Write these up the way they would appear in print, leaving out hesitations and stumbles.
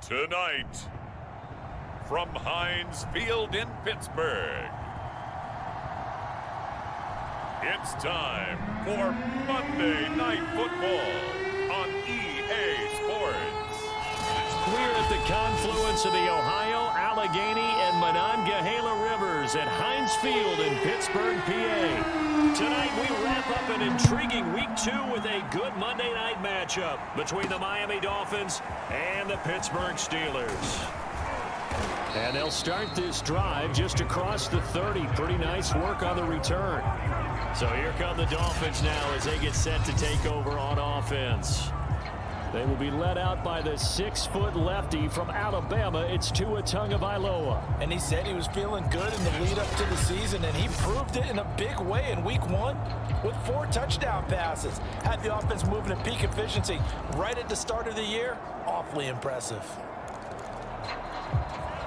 Tonight, from Heinz Field in Pittsburgh, it's time for Monday Night Football on EA Sports. We're at the confluence of the Ohio, Allegheny, and Monongahela Rivers at Heinz Field in Pittsburgh, PA. Tonight, we wrap up an intriguing Week 2 with a good Monday night matchup between the Miami Dolphins and the Pittsburgh Steelers. And they'll start this drive just across the 30. Pretty nice work on the return. So here come the Dolphins now as they get set to take over on offense. They will be led out by the 6-foot lefty from Alabama. It's Tua Tagovailoa. And he said he was feeling good in the lead up to the season, and he proved it in a big way in Week 1 with 4 touchdown passes. Had the offense moving at peak efficiency right at the start of the year. Awfully impressive.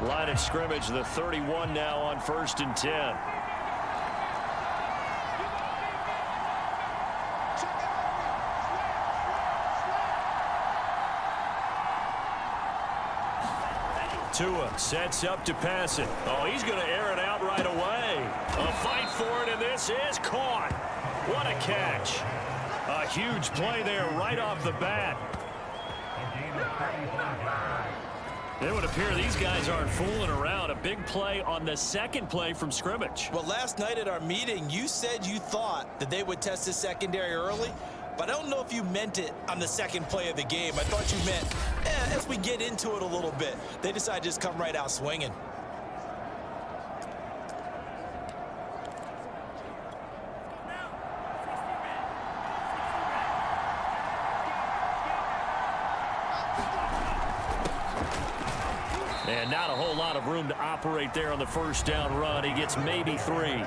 Line of scrimmage, the 31 now on 1st and 10. Tua sets up to pass it. Oh, he's going to air it out right away. A fight for it, and this is caught. What a catch. A huge play there right off the bat. It would appear these guys aren't fooling around. A big play on the second play from scrimmage. Well, last night at our meeting, you said you thought that they would test the secondary early, but I don't know if you meant it on the second play of the game. I thought you meant, as we get into it a little bit, they decided to just come right out swinging. And not a whole lot of room to operate there on the first down run. He gets maybe 3.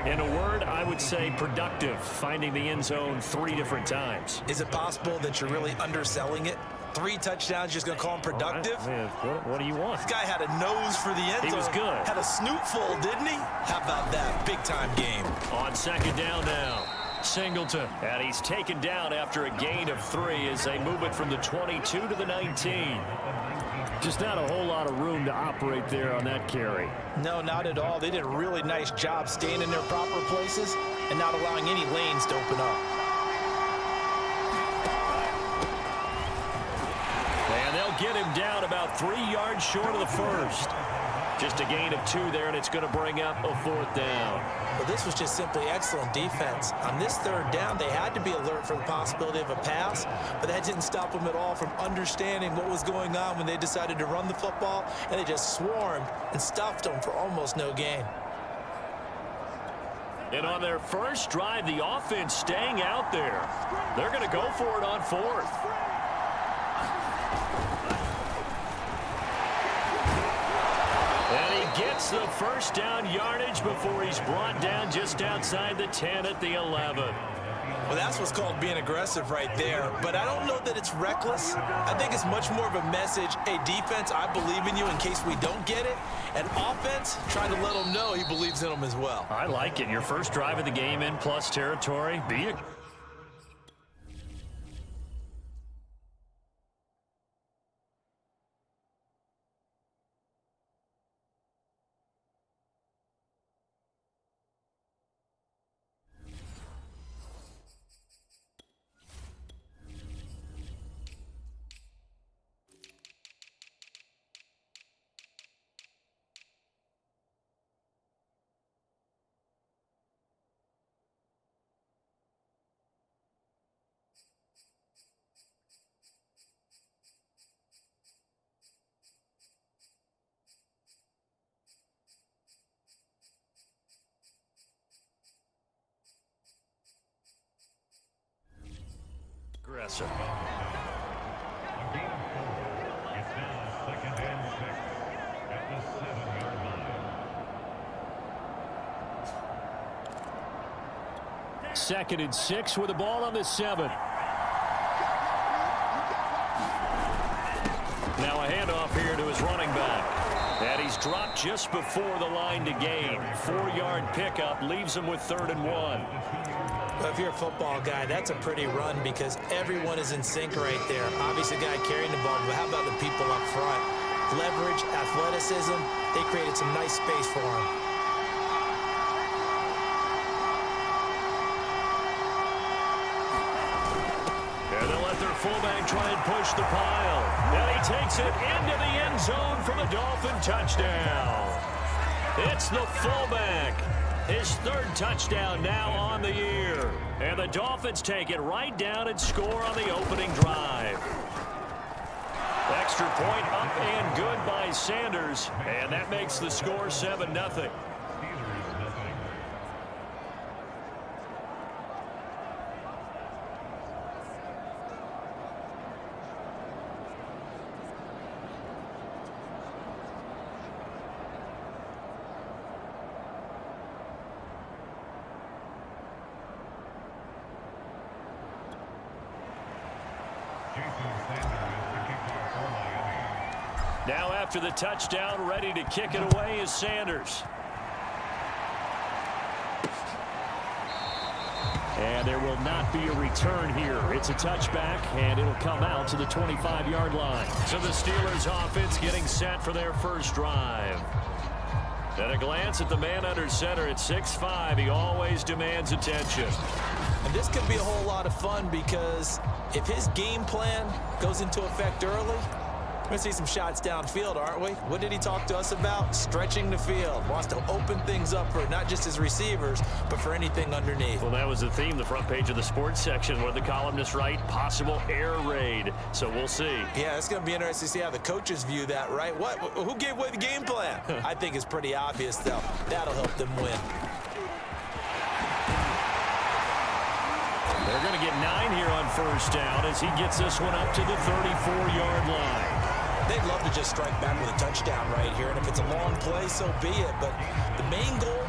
In a word, I would say productive, finding the end zone 3 different times. Is it possible that you're really underselling it? 3 touchdowns, just going to call him productive? What do you want? This guy had a nose for the end zone. He was good. Had a snoot full, didn't he? How about that? Big-time game. On 2nd down now, Singleton. And he's taken down after a gain of 3 as they move it from the 22 to the 19. Just not a whole lot of room to operate there on that carry. No, not at all. They did a really nice job staying in their proper places and not allowing any lanes to open up. And they'll get him down about 3 yards short of the first. Just a gain of 2 there, and it's going to bring up a 4th down. Well, this was just simply excellent defense. On this 3rd down, they had to be alert for the possibility of a pass, but that didn't stop them at all from understanding what was going on when they decided to run the football, and they just swarmed and stuffed them for almost no gain. And on their first drive, the offense staying out there. They're going to go for it on 4th. Gets the first down yardage before he's brought down just outside the 10 at the 11. Well, that's what's called being aggressive right there. But I don't know that it's reckless. I think it's much more of a message. Hey, defense, I believe in you in case we don't get it. And offense, trying to let him know he believes in them as well. I like it. Your first drive of the game in plus territory. Be it. Aggressive. It's now 2nd and 6 at the 7-yard line. 2nd and 6 with the ball on the 7. Now a handoff here to his running back. And he's dropped just before the line to gain. 4-yard pickup leaves him with 3rd and 1. Well, if you're a football guy, that's a pretty run because everyone is in sync right there. Obviously, the guy carrying the ball, but how about the people up front? Leverage, athleticism, they created some nice space for him. And they'll let their fullback try and push the pile. And he takes it into the end zone for the Dolphin touchdown. It's the fullback. His third touchdown now on the year. And the Dolphins take it right down and score on the opening drive. Extra point up and good by Sanders. And that makes the score 7-0. Now after the touchdown, ready to kick it away is Sanders. And there will not be a return here. It's a touchback, and it'll come out to the 25-yard line. So the Steelers offense getting set for their first drive. At a glance at the man under center at 6'5", he always demands attention. And this could be a whole lot of fun because if his game plan goes into effect early, we're going to see some shots downfield, aren't we? What did he talk to us about? Stretching the field. Wants to open things up for not just his receivers, but for anything underneath. Well, that was the theme, the front page of the sports section, where the columnists write possible air raid. So we'll see. Yeah, it's going to be interesting to see how the coaches view that, right? What? Who gave away the game plan? I think it's pretty obvious, though. That'll help them win. They're going to get 9 here on first down as he gets this one up to the 34-yard line. They'd love to just strike back with a touchdown right here, and if it's a long play, so be it. But the main goal,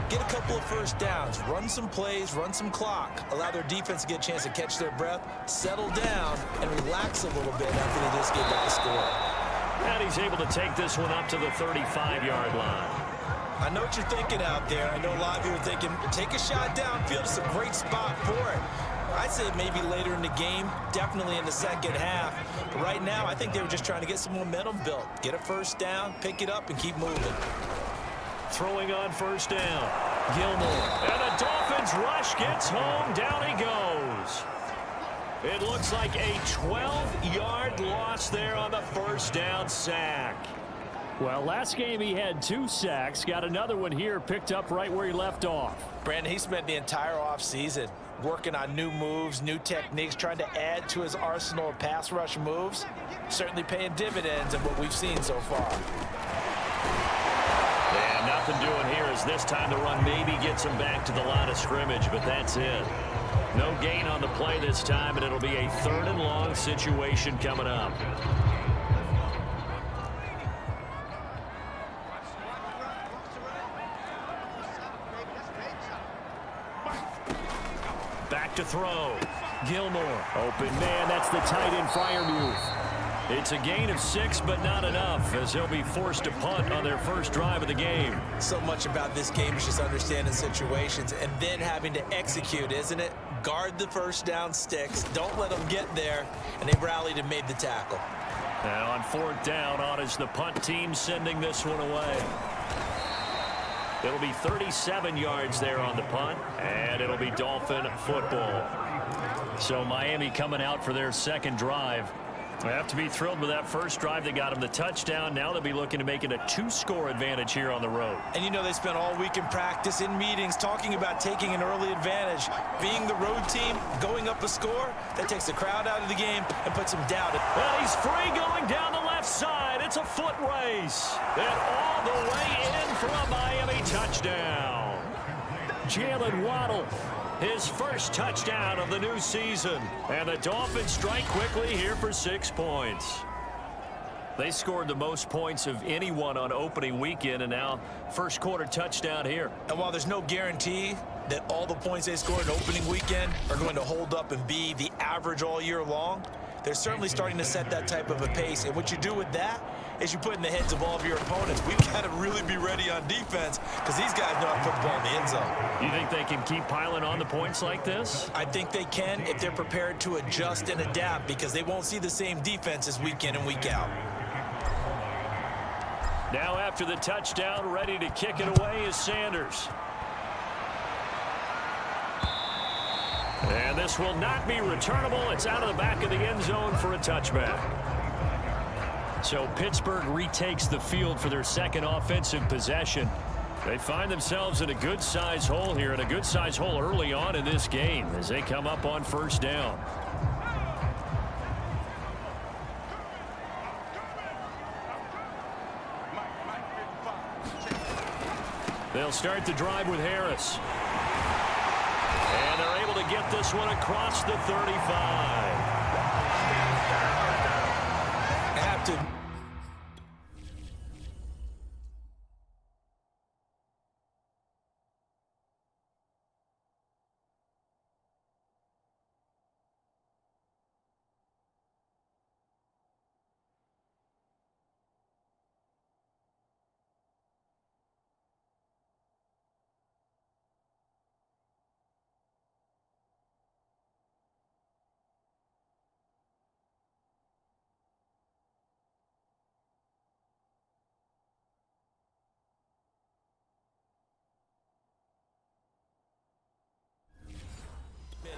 get a couple of first downs, run some plays, run some clock, allow their defense to get a chance to catch their breath, settle down, and relax a little bit after they just get back a score. And he's able to take this one up to the 35-yard line. I know what you're thinking out there. I know a lot of you are thinking, take a shot downfield. It's a great spot for it. I'd say maybe later in the game, definitely in the second half. But right now, I think they were just trying to get some momentum built. Get a first down, pick it up, and keep moving. Throwing on first down. Gilmore. And the Dolphins rush gets home. Down he goes. It looks like a 12-yard loss there on the first down sack. Well, last game he had 2 sacks. Got another one here, picked up right where he left off. Brandon, he spent the entire offseason working on new moves, new techniques, trying to add to his arsenal of pass rush moves. Certainly paying dividends in what we've seen so far. Yeah, nothing doing here as this time the run maybe gets him back to the line of scrimmage, but that's it. No gain on the play this time, and it'll be a 3rd and long situation coming up. Back to throw. Gilmore. Open man. That's the tight end Freiermuth. It's a gain of 6, but not enough, as he'll be forced to punt on their first drive of the game. So much about this game is just understanding situations and then having to execute, isn't it? Guard the first down sticks. Don't let them get there. And they rallied and made the tackle. Now on 4th down, on is the punt team sending this one away. It'll be 37 yards there on the punt, and it'll be Dolphin football. So Miami coming out for their second drive. They have to be thrilled with that first drive. They got him the touchdown. Now they'll be looking to make it a 2-score advantage here on the road. And you know they spent all week in practice, in meetings, talking about taking an early advantage. Being the road team, going up a score, that takes the crowd out of the game and puts them down. Well, he's free going down the left side. It's a foot race. And all the way in for a Miami touchdown. Jalen Waddle, his first touchdown of the new season. And the Dolphins strike quickly here for 6 points. They scored the most points of anyone on opening weekend, and now first quarter touchdown here. And while there's no guarantee that all the points they scored in opening weekend are going to hold up and be the average all year long, they're certainly starting to set that type of a pace. And what you do with that is you put in the heads of all of your opponents, we've got to really be ready on defense because these guys know how to put the ball in the end zone. You think they can keep piling on the points like this? I think they can if they're prepared to adjust and adapt because they won't see the same defenses week in and week out. Now after the touchdown, ready to kick it away is Sanders. And this will not be returnable. It's out of the back of the end zone for a touchback. So Pittsburgh retakes the field for their second offensive possession. They find themselves in a good-sized hole here, and a good-sized hole early on in this game as they come up on first down. They'll start the drive with Harris. And they're able to get this one across the 35. I have to.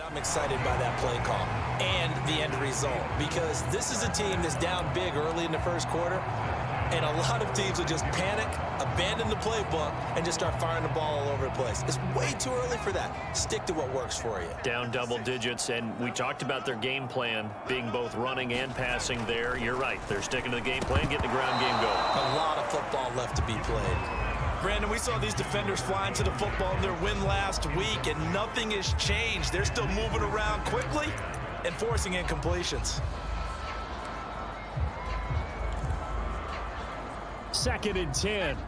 I'm excited by that play call and the end result because this is a team that's down big early in the first quarter, and a lot of teams will just panic, abandon the playbook, and just start firing the ball all over the place. It's way too early for that. Stick to what works for you. Down double digits, and we talked about their game plan being both running and passing there. You're right. They're sticking to the game plan, getting the ground game going. A lot of football left to be played. Brandon, we saw these defenders flying to the football in their win last week, and nothing has changed. They're still moving around quickly and forcing incompletions. 2nd and 10.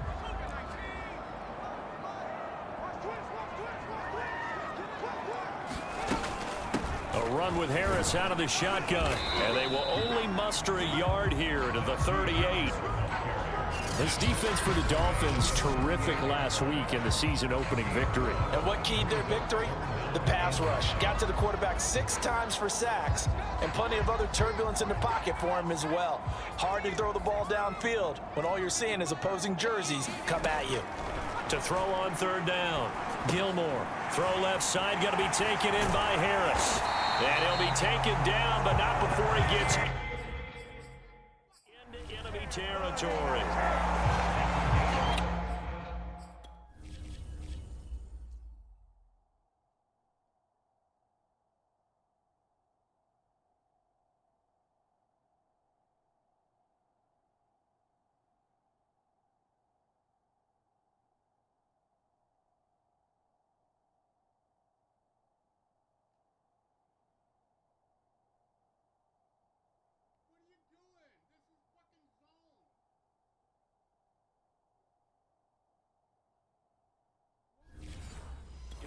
A run with Harris out of the shotgun, and they will only muster a yard here to the 38. This defense for the Dolphins, terrific last week in the season-opening victory. And what keyed their victory? The pass rush. Got to the quarterback 6 times for sacks, and plenty of other turbulence in the pocket for him as well. Hard to throw the ball downfield when all you're seeing is opposing jerseys come at you. To throw on 3rd down, Gilmore. Throw left side, going to be taken in by Harris. And he'll be taken down, but not before he gets into enemy territory.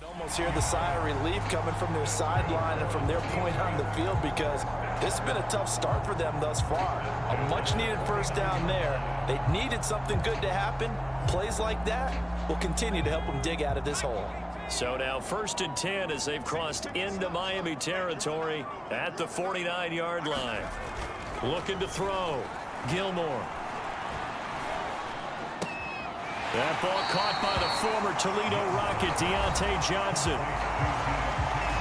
Almost hear the sigh of relief coming from their sideline and from their point on the field because this has been a tough start for them thus far. A much-needed first down there. They needed something good to happen. Plays like that will continue to help them dig out of this hole. So now 1st and 10 as they've crossed into Miami territory at the 49-yard line. Looking to throw. Gilmore. That ball caught by the former Toledo Rocket, Deontay Johnson.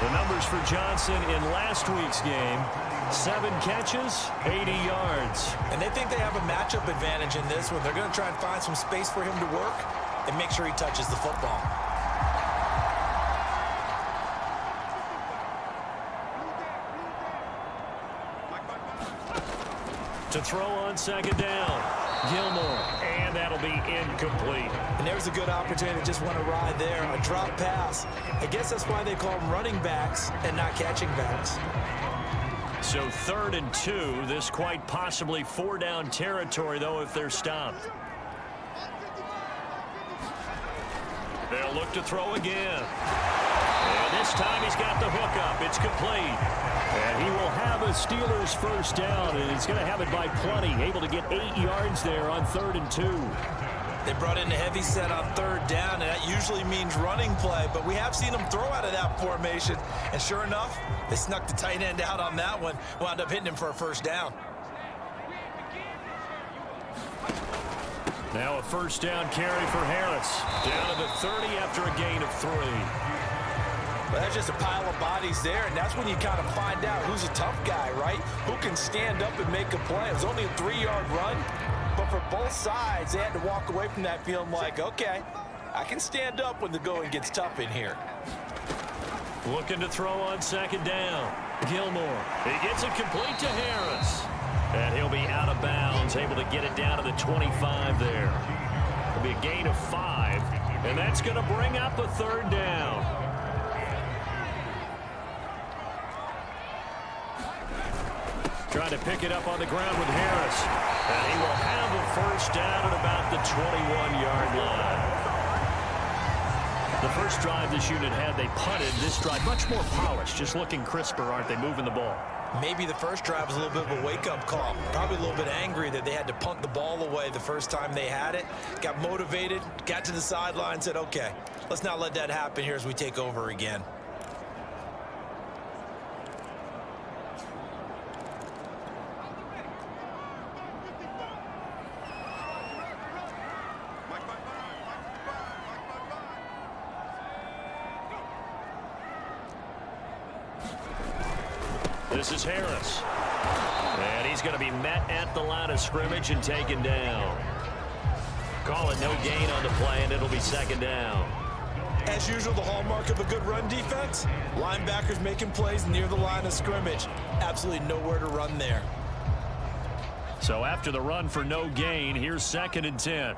The numbers for Johnson in last week's game, 7 catches, 80 yards. And they think they have a matchup advantage in this one. They're going to try and find some space for him to work and make sure he touches the football. To throw on 2nd down, Gilmore, and that'll be incomplete. And there's a good opportunity to just want to ride there. A drop pass. I guess that's why they call them running backs and not catching backs. So 3rd and 2, this quite possibly 4-down territory, though, if they're stopped. They'll look to throw again. And this time he's got the hook up. It's complete. And he will have a Steelers first down, and he's going to have it by plenty. Able to get 8 yards there on 3rd and 2. They brought in a heavy set on 3rd down, and that usually means running play, but we have seen them throw out of that formation. And sure enough, they snuck the tight end out on that one, wound up hitting him for a first down. Now a first down carry for Harris. Down to the 30 after a gain of 3. Well, that's just a pile of bodies there, and that's when you kind of find out who's a tough guy, right? Who can stand up and make a play. It was only a 3-yard run, but for both sides, they had to walk away from that feeling like, okay, I can stand up when the going gets tough in here. Looking to throw on 2nd down. Gilmore. He gets it complete to Harris. And he'll be out of bounds, able to get it down to the 25 there. It'll be a gain of 5, and that's going to bring up a 3rd down. Trying to pick it up on the ground with Harris. And he will have a first down at about the 21-yard line. The first drive this unit had, they punted. This drive, much more polished, just looking crisper, aren't they, moving the ball? Maybe the first drive was a little bit of a wake-up call. Probably a little bit angry that they had to punt the ball away the first time they had it. Got motivated, got to the sideline, said, okay, let's not let that happen here as we take over again. This is Harris. And he's going to be met at the line of scrimmage and taken down. Call it no gain on the play, and it'll be 2nd down. As usual, the hallmark of a good run defense, linebackers making plays near the line of scrimmage. Absolutely nowhere to run there. So after the run for no gain, here's 2nd and 10.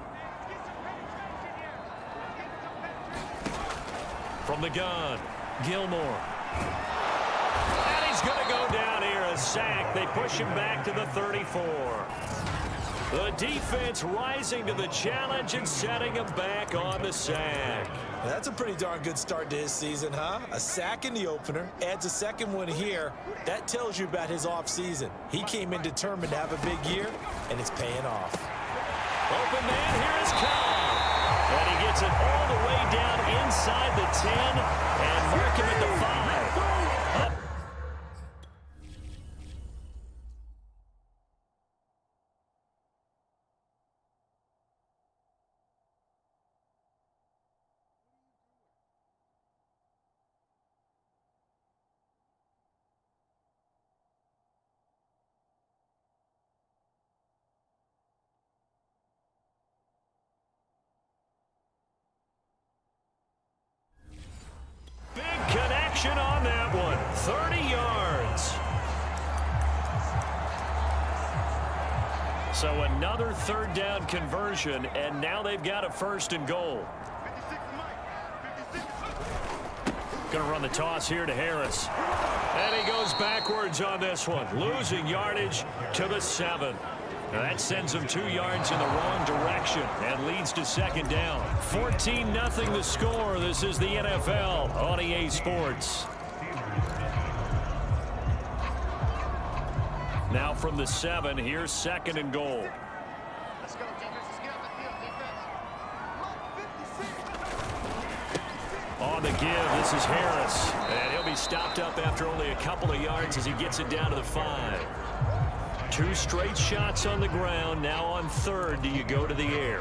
From the gun, Gilmore. He's going to go down here, a sack. They push him back to the 34. The defense rising to the challenge and setting him back on the sack. That's a pretty darn good start to his season, huh? A sack in the opener, adds a 2nd one here. That tells you about his offseason. He came in determined to have a big year, and it's paying off. Open man, here is Cobb. And he gets it all the way down inside the 10 and mark him at the 5. On that one, 30 yards. So another 3rd down conversion, and now they've got a 1st and goal. Going to run the toss here to Harris. And he goes backwards on this one, losing yardage to the 7. Now that sends him 2 yards in the wrong direction and leads to 2nd down. 14-0 the score. This is the NFL on EA Sports. Now from the 7, here's 2nd and goal. Let's go, defense. Let's get on the field, defense. On the give, this is Harris. And he'll be stopped up after only a couple of yards as he gets it down to the 5. 2 straight shots on the ground. Now on 3rd, do you go to the air?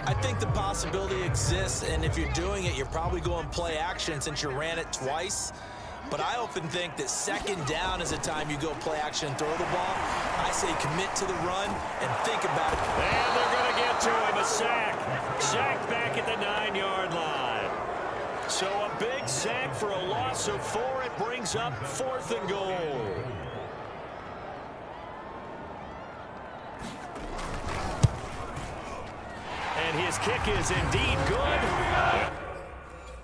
I think the possibility exists, and if you're doing it, you're probably going play action since you ran it twice. But I often think that 2nd down is a time you go play action and throw the ball. I say commit to the run and think about it. And they're going to get to him, a sack. Sack back at the 9-yard line. So a big sack for a loss of 4. It brings up 4th and goal. And his kick is indeed good.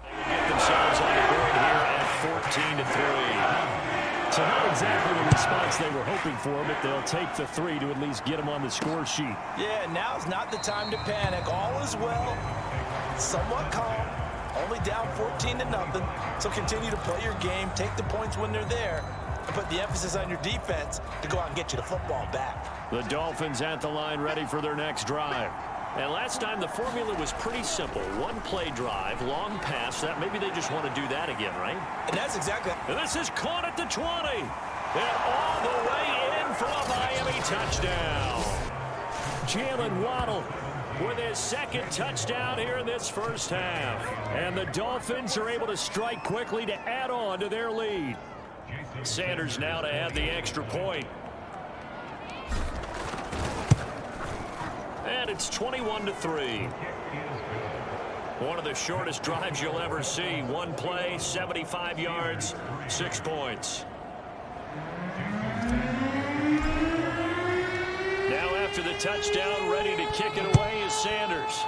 They will get themselves on the board here at 14-3. So not exactly the response they were hoping for, but they'll take the 3 to at least get them on the score sheet. Yeah, now's not the time to panic. All is well. Somewhat calm. Only down 14-0. So continue to play your game. Take the points when they're there. and put the emphasis on your defense to go out and get you the football back. The Dolphins at the line ready for their next drive. And last time the formula was pretty simple. One play drive, long pass. That maybe they just want to do that again, right? And that's exactly. And this is caught at the 20. And all the way in for a Miami touchdown. Jalen Waddle with his second touchdown here in this first half. And the Dolphins are able to strike quickly to add on to their lead. Sanders now to add the extra point. And it's 21-3. One of the shortest drives you'll ever see. One play, 75 yards, 6 points. Now after the touchdown, ready to kick it away is Sanders.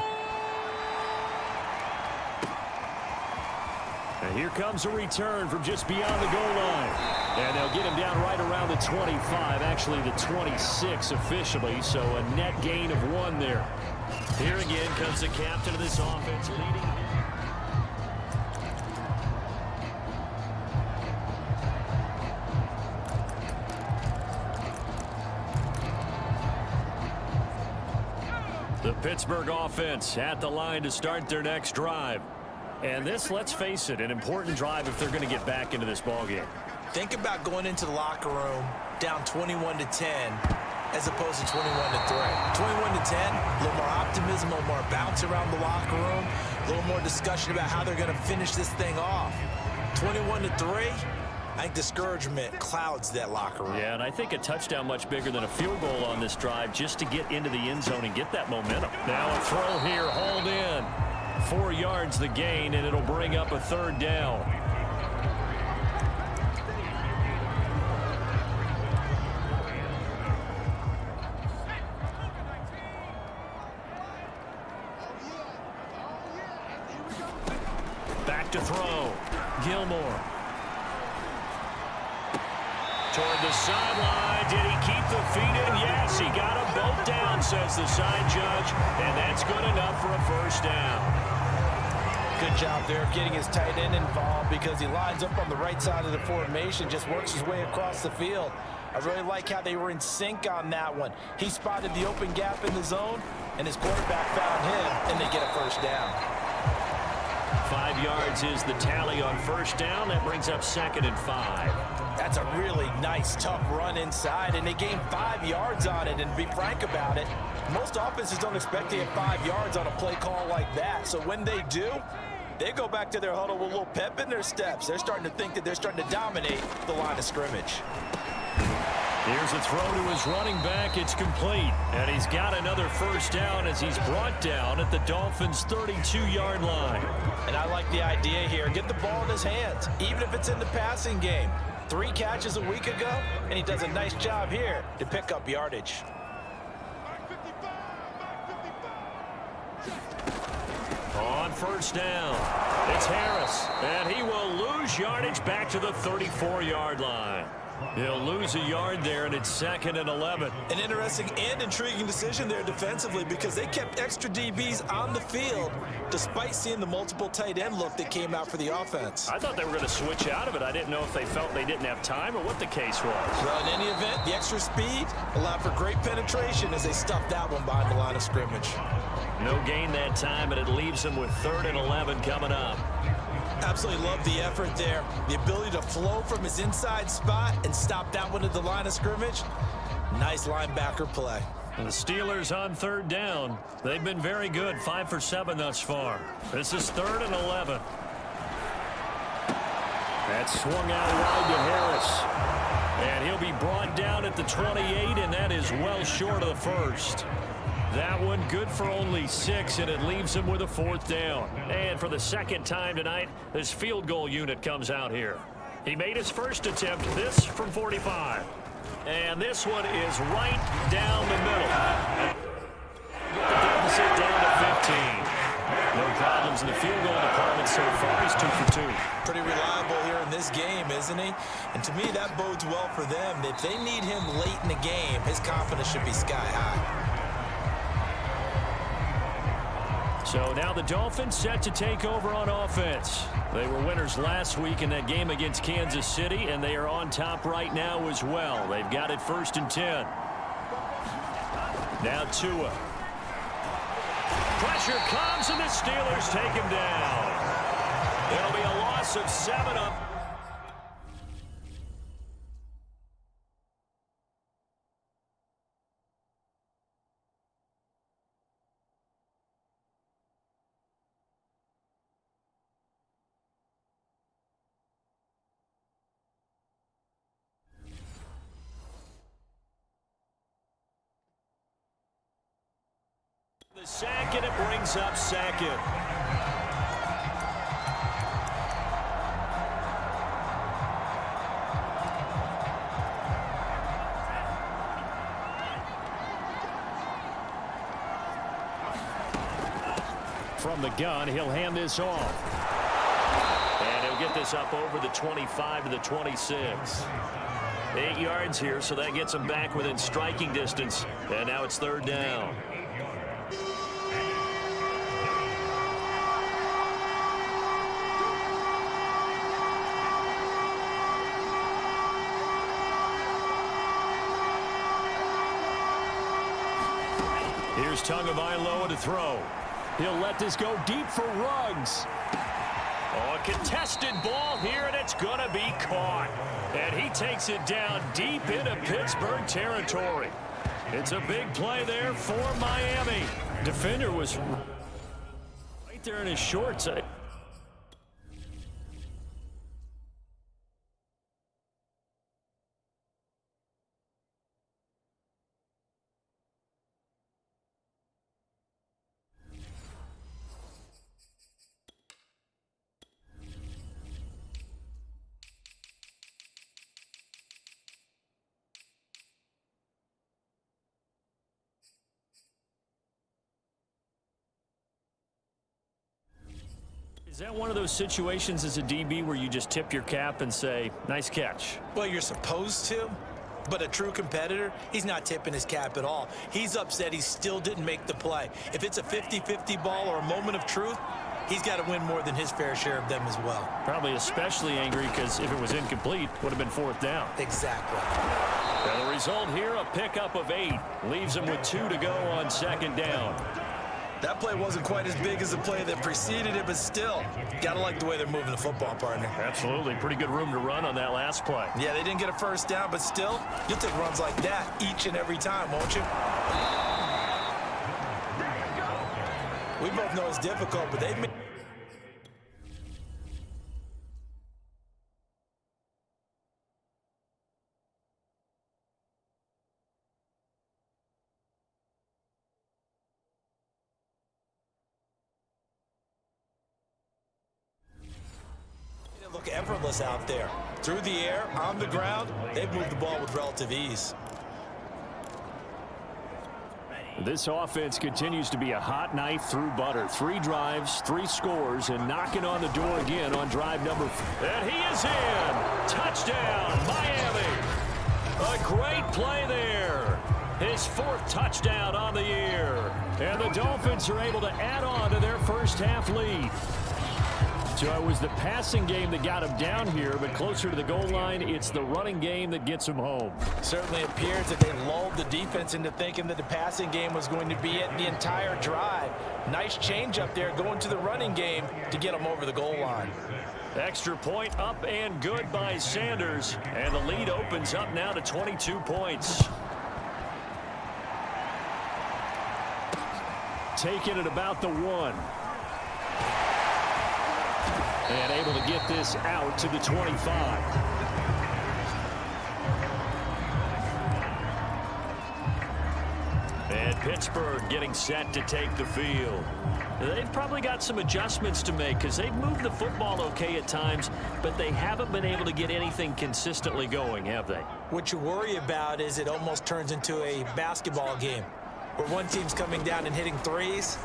And here comes a return from just beyond the goal line. And they'll get him down right around the 25, actually the 26 officially, so a net gain of 1 there. Here again comes the captain of this offense leading. The Pittsburgh offense at the line to start their next drive. And this, let's face it, an important drive if they're going to get back into this ballgame. Think about going into the locker room down 21-10 as opposed to 21-3. 21-10, a little more optimism, a little more bounce around the locker room, a little more discussion about how they're going to finish this thing off. 21-3, I think discouragement clouds that locker room. Yeah, and I think a touchdown much bigger than a field goal on this drive just to get into the end zone and get that momentum. Now a throw here, hauled in. 4 yards the gain, and it'll bring up a third down. Back to throw. Gilmore. Toward the sideline. Did he keep the feet in? Yes, he got them both down, says the side judge. And that's good enough for a first down. Good job there of getting his tight end involved because he lines up on the right side of the formation, just works his way across the field. I really like how they were in sync on that one. He spotted the open gap in the zone, and his quarterback found him, and they get a first down. 5 yards is the tally on first down. That brings up 2nd and 5. That's a really nice, tough run inside, and they gained 5 yards on it. And to be frank about it, most offenses don't expect to get 5 yards on a play call like that. So when they do, they go back to their huddle with a little pep in their steps. They're starting to think that they're starting to dominate the line of scrimmage. Here's a throw to his running back. It's complete. And he's got another first down as he's brought down at the Dolphins' 32-yard line. And I like the idea here. Get the ball in his hands, even if it's in the passing game. 3 catches a week ago, and he does a nice job here to pick up yardage. On first down, it's Harris, and he will lose yardage back to the 34-yard line. He'll lose a yard there, and it's 2nd and 11. An interesting and intriguing decision there defensively because they kept extra DBs on the field despite seeing the multiple tight end look that came out for the offense. I thought they were going to switch out of it. I didn't know if they felt they didn't have time or what the case was. Well, in any event, the extra speed allowed for great penetration as they stuffed that one behind the line of scrimmage. No gain that time, and it leaves them with 3rd and 11 coming up. Absolutely love the effort there. The ability to flow from his inside spot and stop that one at the line of scrimmage. Nice linebacker play. And the Steelers on 3rd down. They've been very good, 5 for 7 thus far. This is 3rd and 11. That's swung out wide to Harris. And he'll be brought down at the 28, and that is well short of the first. That one good for only 6, and it leaves him with a 4th down. And for the 2nd time tonight, this field goal unit comes out here. He made his first attempt, this from 45. And this one is right down the middle. The deficit down to 15. No problems in the field goal department so far. He's 2 for 2. Pretty reliable here in this game, isn't he? And to me, that bodes well for them. If they need him late in the game, his confidence should be sky high. So now the Dolphins set to take over on offense. They were winners last week in that game against Kansas City, and they are on top right now as well. They've got it 1st and 10. Now Tua. Pressure comes, and the Steelers take him down. It'll be a loss of 7 up. The sack, and it brings up 2nd. From the gun, he'll hand this off. And he'll get this up over the 25 to the 26. 8 yards here, so that gets him back within striking distance. And now it's 3rd down. Here's Tagovailoa to throw. He'll let this go deep for Ruggs. Oh, a contested ball here, and it's going to be caught. And he takes it down deep into Pittsburgh territory. It's a big play there for Miami. Defender was right there in his shorts. Is that one of those situations as a DB where you just tip your cap and say, nice catch? Well, you're supposed to, but a true competitor, he's not tipping his cap at all. He's upset he still didn't make the play. If it's a 50-50 ball or a moment of truth, he's got to win more than his fair share of them as well. Probably especially angry because if it was incomplete, it would have been 4th down. Exactly. And the result here, a pickup of 8. Leaves him with 2 to go on 2nd down. That play wasn't quite as big as the play that preceded it, but still, gotta like the way they're moving the football, partner. Absolutely. Pretty good room to run on that last play. Yeah, they didn't get a 1st down, but still, you'll take runs like that each and every time, won't you? We both know it's difficult, but they've made... look effortless out there. Through the air, on the ground, they've moved the ball with relative ease. This offense continues to be a hot knife through butter. 3 drives, 3 scores, and knocking on the door again on drive number 4. And he is in. Touchdown, Miami. A great play there. His 4th touchdown on the year. And the Dolphins are able to add on to their first half lead. So it was the passing game that got him down here, but closer to the goal line, it's the running game that gets him home. Certainly appears that they lulled the defense into thinking that the passing game was going to be it the entire drive. Nice change up there going to the running game to get them over the goal line. Extra point up and good by Sanders, and the lead opens up now to 22 points. Taking it about the 1. And able to get this out to the 25. And Pittsburgh getting set to take the field. They've probably got some adjustments to make because they've moved the football okay at times, but they haven't been able to get anything consistently going, have they? What you worry about is it almost turns into a basketball game where one team's coming down and hitting 3s,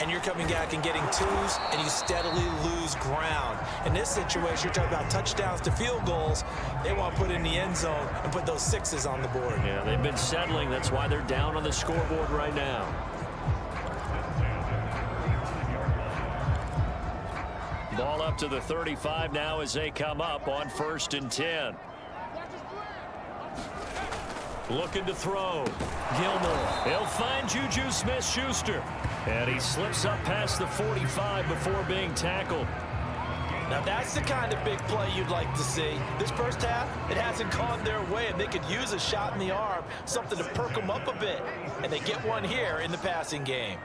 and you're coming back and getting 2s, and you steadily lose ground. In this situation, you're talking about touchdowns to field goals. They want to put in the end zone and put those 6s on the board. Yeah, they've been settling. That's why they're down on the scoreboard right now. Ball up to the 35 now as they come up on 1st and 10. Looking to throw. Gilmore. He'll find Juju Smith-Schuster. And he slips up past the 45 before being tackled. Now that's the kind of big play you'd like to see. This first half, it hasn't gone their way, and they could use a shot in the arm, something to perk them up a bit. And they get one here in the passing game.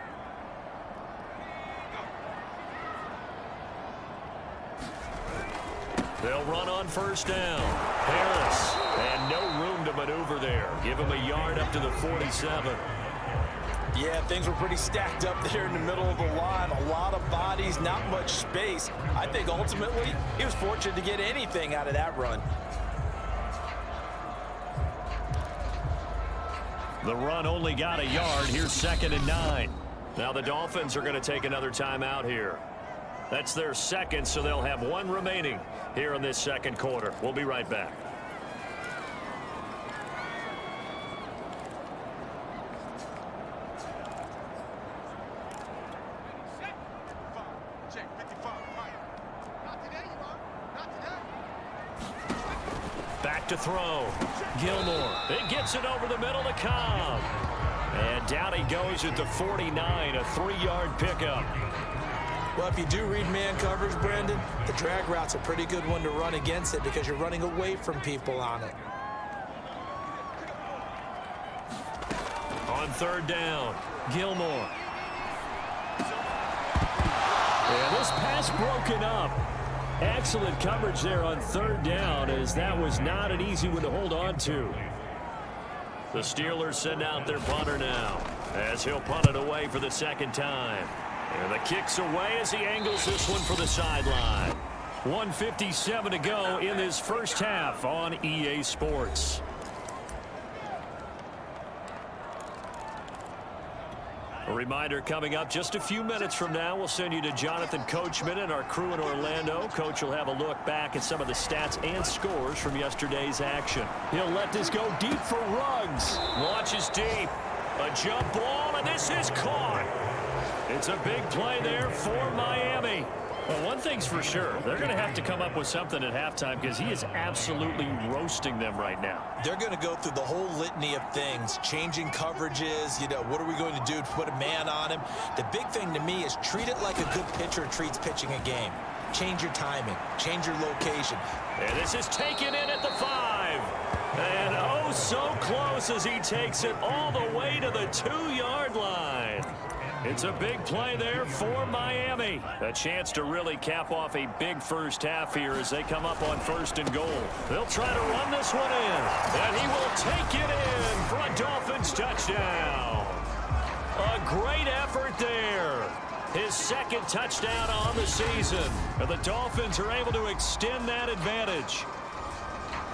They'll run on 1st down. Harris. And no room to maneuver there. Give him a yard up to the 47. Yeah, things were pretty stacked up there in the middle of the line. A lot of bodies, not much space. I think ultimately he was fortunate to get anything out of that run. The run only got a yard. Here's 2nd and 9. Now the Dolphins are going to take another timeout here. That's their second, so they'll have one remaining here in this second quarter. We'll be right back. Back to throw. Gilmore. It gets it over the middle to Cobb. And down he goes at the 49, a 3-yard pickup. Well, if you do read man coverage, Brandon, the drag route's a pretty good one to run against it because you're running away from people on it. On 3rd down, Gilmore. And this pass broken up. Excellent coverage there on 3rd down, as that was not an easy one to hold on to. The Steelers send out their punter now, as he'll punt it away for the 2nd time. And the kick's away as he angles this one for the sideline. 1:57 to go in this first half on EA Sports. A reminder coming up just a few minutes from now, we'll send you to Jonathan Coachman and our crew in Orlando. Coach will have a look back at some of the stats and scores from yesterday's action. He'll let this go deep for Ruggs. Launches deep. A jump ball, and this is caught. It's a big play there for Miami. Well, one thing's for sure. They're going to have to come up with something at halftime because he is absolutely roasting them right now. They're going to go through the whole litany of things, changing coverages, what are we going to do to put a man on him? The big thing to me is treat it like a good pitcher treats pitching a game. Change your timing, change your location. And this is taken in at the 5. And oh, so close as he takes it all the way to the 2-yard line. It's a big play there for Miami. A chance to really cap off a big first half here as they come up on 1st and goal. They'll try to run this one in. And he will take it in for a Dolphins touchdown. A great effort there. His 2nd touchdown on the season. And the Dolphins are able to extend that advantage.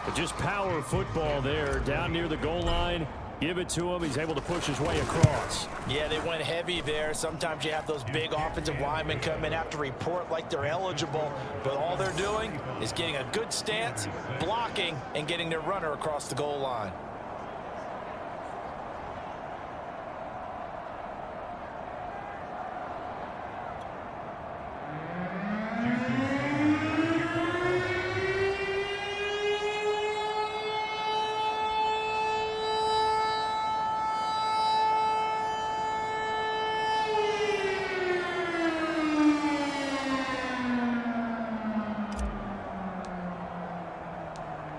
But just power football there down near the goal line. Give it to him. He's able to push his way across. Yeah, they went heavy there. Sometimes you have those big offensive linemen come in, have to report like they're eligible. But all they're doing is getting a good stance, blocking, and getting their runner across the goal line.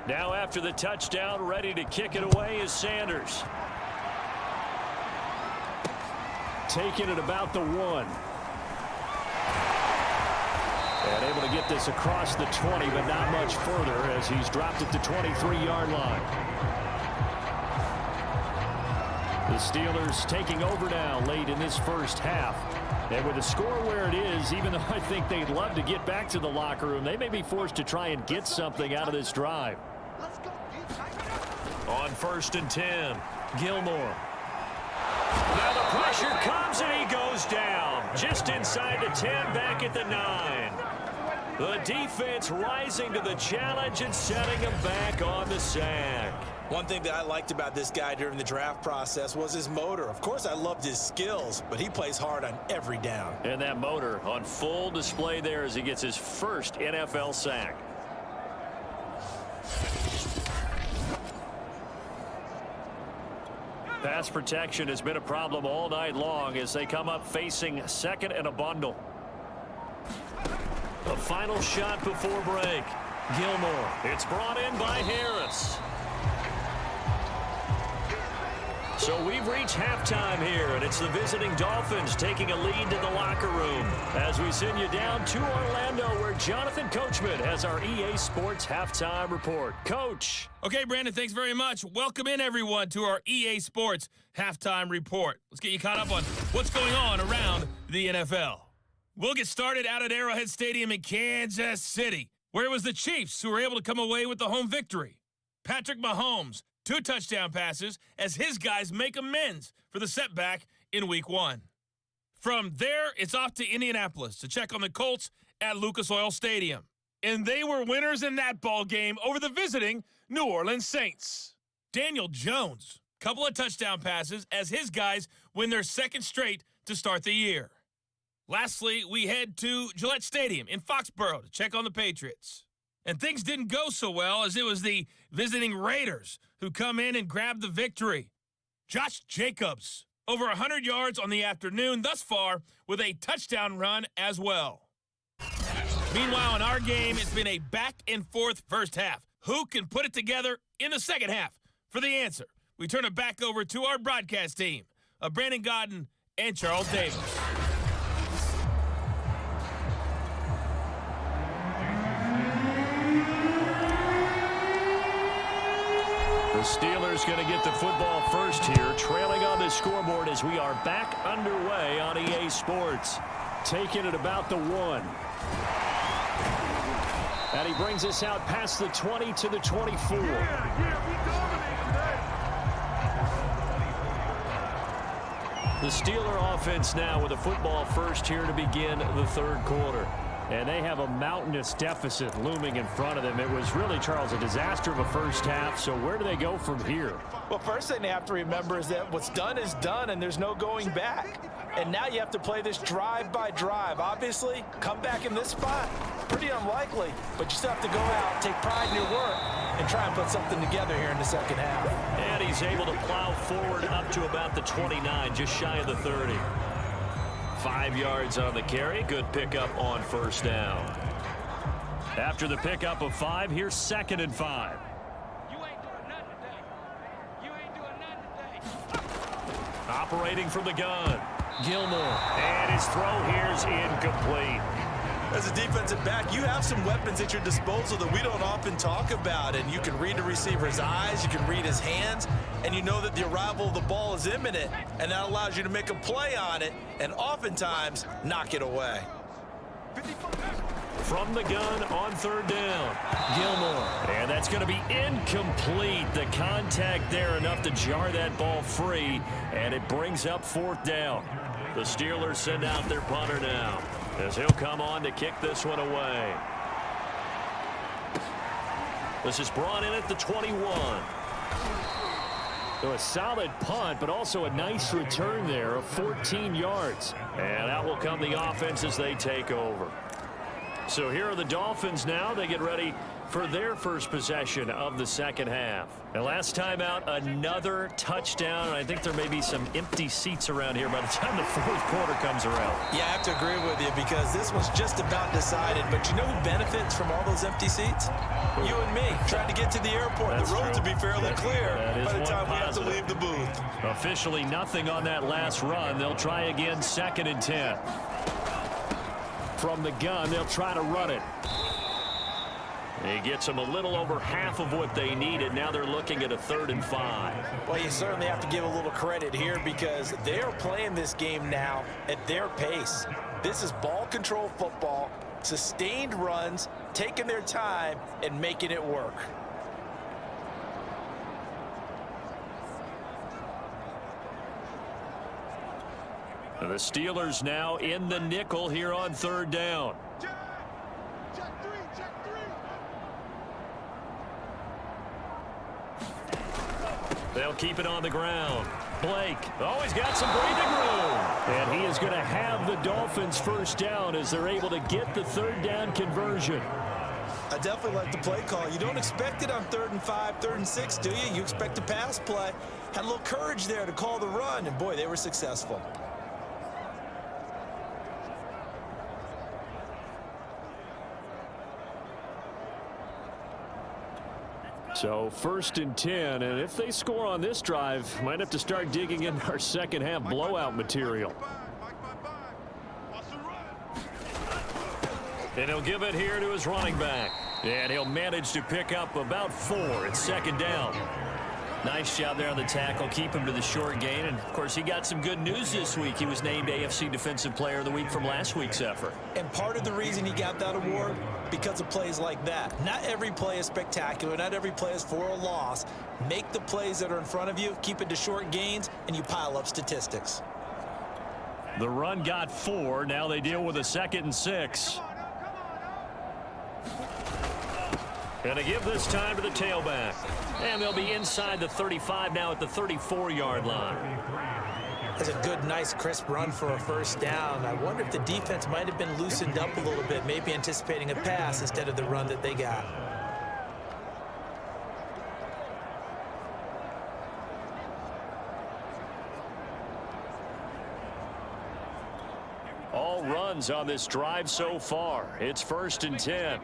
Now after the touchdown, ready to kick it away is Sanders. Taking it about the 1. And able to get this across the 20, but not much further as he's dropped at the 23-yard line. The Steelers taking over now late in this first half. And with the score where it is, even though I think they'd love to get back to the locker room, they may be forced to try and get something out of this drive. On 1st and 10, Gilmore. Now the pressure comes and he goes down. Just inside the 10, back at the 9. The defense rising to the challenge and setting him back on the sack. One thing that I liked about this guy during the draft process was his motor. Of course, I loved his skills, but he plays hard on every down. And that motor on full display there as he gets his first NFL sack. Pass protection has been a problem all night long as they come up facing second and a bundle. The final shot before break. Gilmore. It's brought in by Harris. So we've reached halftime here, and it's the visiting Dolphins taking a lead to the locker room as we send you down to Orlando, where Jonathan Coachman has our EA Sports Halftime Report. Coach. Okay, Brandon, thanks very much. Welcome in, everyone, to our EA Sports Halftime Report. Let's get you caught up on what's going on around the NFL. We'll get started out at Arrowhead Stadium in Kansas City, where it was the Chiefs who were able to come away with the home victory. Patrick Mahomes, 2 touchdown passes as his guys make amends for the setback in Week 1. From there, it's off to Indianapolis to check on the Colts at Lucas Oil Stadium. And they were winners in that ball game over the visiting New Orleans Saints. Daniel Jones, couple of touchdown passes as his guys win their second straight to start the year. Lastly, we head to Gillette Stadium in Foxborough to check on the Patriots. And things didn't go so well as it was the visiting Raiders who come in and grab the victory. Josh Jacobs, over 100 yards on the afternoon thus far with a touchdown run as well. Meanwhile, in our game, it's been a back-and-forth first half. Who can put it together in the second half? For the answer, we turn it back over to our broadcast team of Brandon Godden and Charles Davis. The Steelers going to get the football first here, trailing on the scoreboard as we are back underway on EA Sports. Taking it about the 1. And he brings us out past the 20 to the 24. The Steeler offense now with a football first here to begin the third quarter. And they have a mountainous deficit looming in front of them. It was really, Charles, a disaster of a first half. So where do they go from here? Well, first thing they have to remember is that what's done is done, and there's no going back. And now you have to play this drive by drive. Obviously, come back in this spot, pretty unlikely. But you still have to go out, take pride in your work, and try and put something together here in the second half. And he's able to plow forward up to about the 29, just shy of the 30. 5 yards on the carry. Good pickup on first down. After the pickup of 5, here's 2nd and 5. You ain't doing nothing today. You ain't doing nothing today. Operating from the gun. Gilmore. And his throw here's incomplete. As a defensive back, you have some weapons at your disposal that we don't often talk about. And you can read the receiver's eyes, you can read his hands, and you know that the arrival of the ball is imminent. And that allows you to make a play on it and oftentimes knock it away. From the gun on third down. Gilmore. And that's going to be incomplete. The contact there enough to jar that ball free. And it brings up 4th down. The Steelers send out their punter now, as he'll come on to kick this one away. This is brought in at the 21. So a solid punt, but also a nice return there of 14 yards. And out will come the offense as they take over. So here are the Dolphins now. They get ready for their first possession of the second half. And last time out, another touchdown. And I think there may be some empty seats around here by the time the fourth quarter comes around. Yeah, I have to agree with you because this was just about decided. But you know who benefits from all those empty seats? You and me, trying to get to the airport. That's the roads true. will be fairly clear by the time we have to positive. leave the booth. Officially nothing on that last run. They'll try again 2nd and 10. From the gun, they'll try to run it. He gets them a little over half of what they needed. Now they're looking at a 3rd and 5. Well, you certainly have to give a little credit here because they are playing this game now at their pace. This is ball control football, sustained runs, taking their time and making it work. The Steelers now in the nickel here on 3rd down. They'll keep it on the ground. Blake, he's got some breathing room. And he is going to have the Dolphins first down as they're able to get the third down conversion. I definitely like the play call. You don't expect it on 3rd and 5, 3rd and 6, do you? You expect a pass play. Had a little courage there to call the run, and boy, they were successful. So 1st and 10, and if they score on this drive, might have to start digging in our second half blowout material. And he'll give it here to his running back. And he'll manage to pick up about 4. It's 2nd down. Nice job there on the tackle. Keep him to the short gain. And, of course, he got some good news this week. He was named AFC Defensive Player of the Week from last week's effort. And part of the reason he got that award, because of plays like that. Not every play is spectacular. Not every play is for a loss. Make the plays that are in front of you, keep it to short gains, and you pile up statistics. The run got 4. Now they deal with a 2nd and 6. And to give this time to the tailback. And they'll be inside the 35 now at the 34-yard line. That's a good, nice, crisp run for a first down. I wonder if the defense might have been loosened up a little bit, maybe anticipating a pass instead of the run that they got. All runs on this drive so far. It's 1st and 10.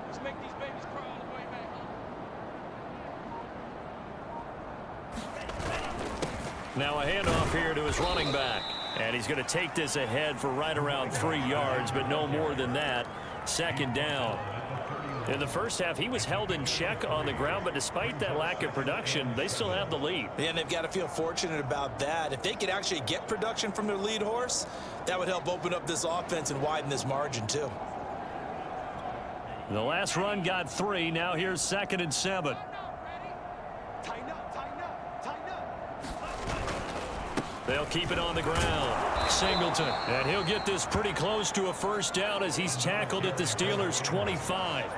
Let's make these babies cry all the way back home. Now a handoff here to his running back. And he's going to take this ahead for right around 3 yards, but no more than that. 2nd down. In the first half, he was held in check on the ground, but despite that lack of production, they still have the lead. Yeah, and they've got to feel fortunate about that. If they could actually get production from their lead horse, that would help open up this offense and widen this margin, too. The last run got 3. Now here's 2nd and 7. Tighten up, tighten up, tighten up. They'll keep it on the ground. Singleton. And he'll get this pretty close to a first down as he's tackled at the Steelers' 25.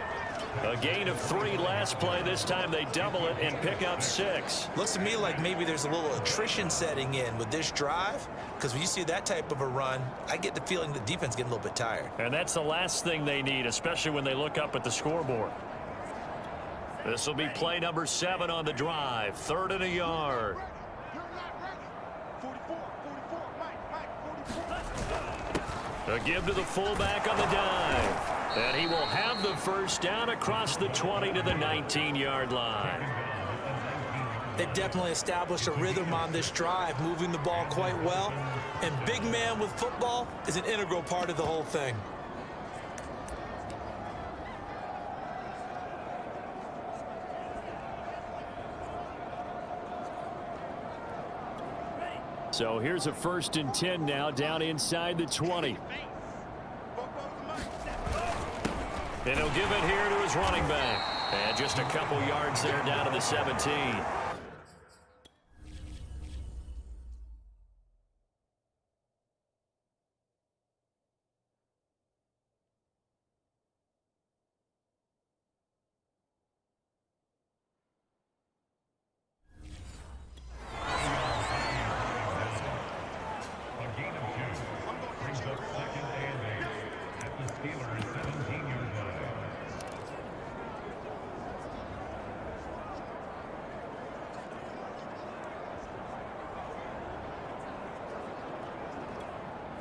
A gain of 3 last play. This time they double it and pick up 6. Looks to me like maybe there's a little attrition setting in with this drive, because when you see that type of a run, I get the feeling the defense getting a little bit tired. And that's the last thing they need, especially when they look up at the scoreboard. This will be play number 7 on the drive. 3rd and a yard. A give to the fullback on the dive. And he will have the first down across the 20 to the 19-yard line. They've definitely established a rhythm on this drive, moving the ball quite well. And big man with football is an integral part of the whole thing. So here's a 1st and 10 now, down inside the 20. And he'll give it here to his running back. And just a couple yards there down to the 17. A gain of 2 brings up 2nd and 8 at the Steelers' 17-yard line.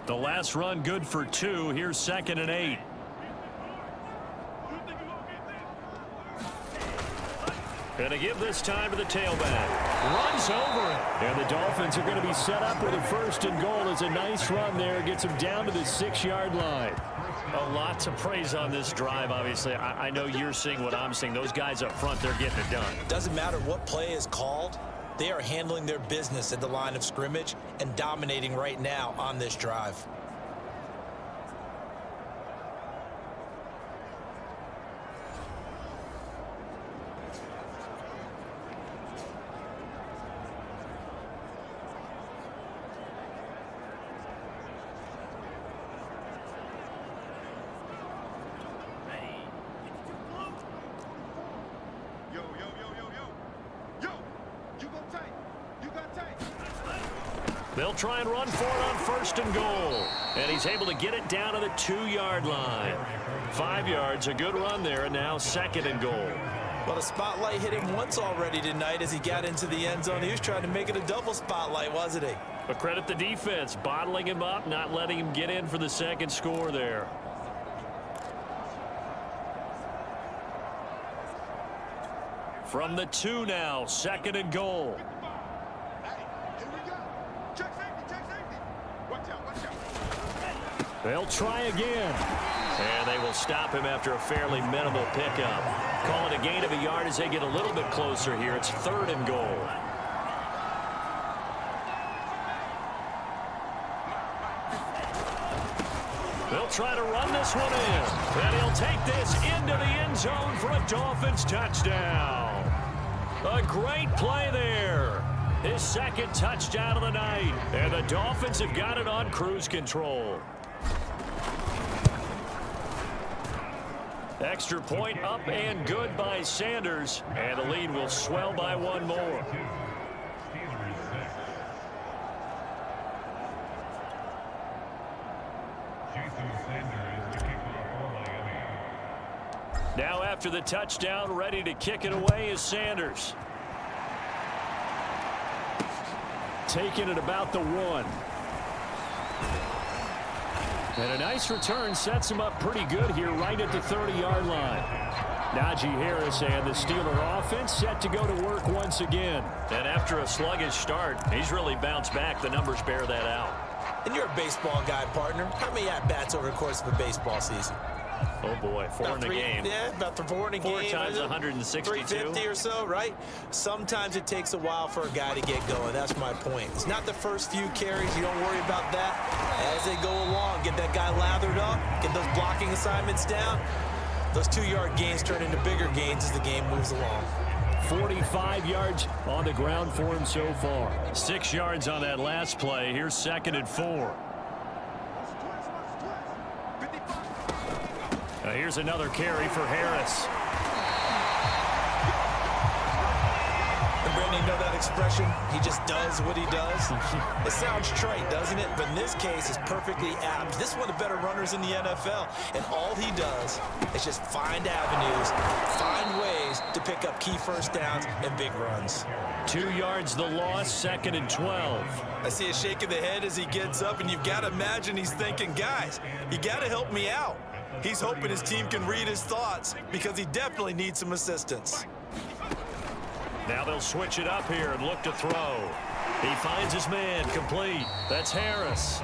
The last run good for 2. Here's 2nd and 8. And to give this time to the tailback. Runs over it. And the Dolphins are going to be set up with a 1st and goal. It's a nice run there. Gets them down to the 6-yard line. A lot to praise on this drive, obviously. I know you're seeing what I'm seeing. Those guys up front, they're getting it done. Doesn't matter what play is called. They are handling their business at the line of scrimmage and dominating right now on this drive. They'll try and run for it on 1st and goal. And he's able to get it down to the 2-yard line. 5 yards, a good run there, and now 2nd and goal. Well, the spotlight hit him once already tonight as he got into the end zone. He was trying to make it a double spotlight, wasn't he? But credit the defense, bottling him up, not letting him get in for the 2nd score there. From the 2 now, 2nd and goal. They'll try again. And they will stop him after a fairly minimal pickup. Call it a gain of a yard as they get a little bit closer here. It's 3rd and goal. They'll try to run this one in. And he'll take this into the end zone for a Dolphins touchdown. A great play there. His 2nd touchdown of the night. And the Dolphins have got it on cruise control. Extra point up and good by Sanders. And the lead will swell by 1 more. Now after the touchdown, ready to kick it away is Sanders. Taking it about the 1. And a nice return sets him up pretty good here right at the 30-yard line. Najee Harris and the Steeler offense set to go to work once again. And after a sluggish start, he's really bounced back. The numbers bear that out. And you're a baseball guy, partner. How many at-bats over the course of a baseball season? Oh, boy, 4 in a game. Yeah, about 4 in a game. 4 times 162. 350 or so, right? Sometimes it takes a while for a guy to get going. That's my point. It's not the first few carries. You don't worry about that. As they go along, get that guy lathered up, get those blocking assignments down. Those 2-yard gains turn into bigger gains as the game moves along. 45 yards on the ground for him so far. 6 yards on that last play. Here's 2nd and 4. Here's another carry for Harris. And Brandon, you know that expression? He just does what he does. It sounds trite, doesn't it? But in this case, it's perfectly apt. This is one of the better runners in the NFL. And all he does is just find avenues, find ways to pick up key first downs and big runs. 2 yards the loss, 2nd and 12. I see a shake of the head as he gets up, and you've got to imagine he's thinking, guys, you got to help me out. He's hoping his team can read his thoughts because he definitely needs some assistance. Now they'll switch it up here and look to throw. He finds his man, complete. That's Harris.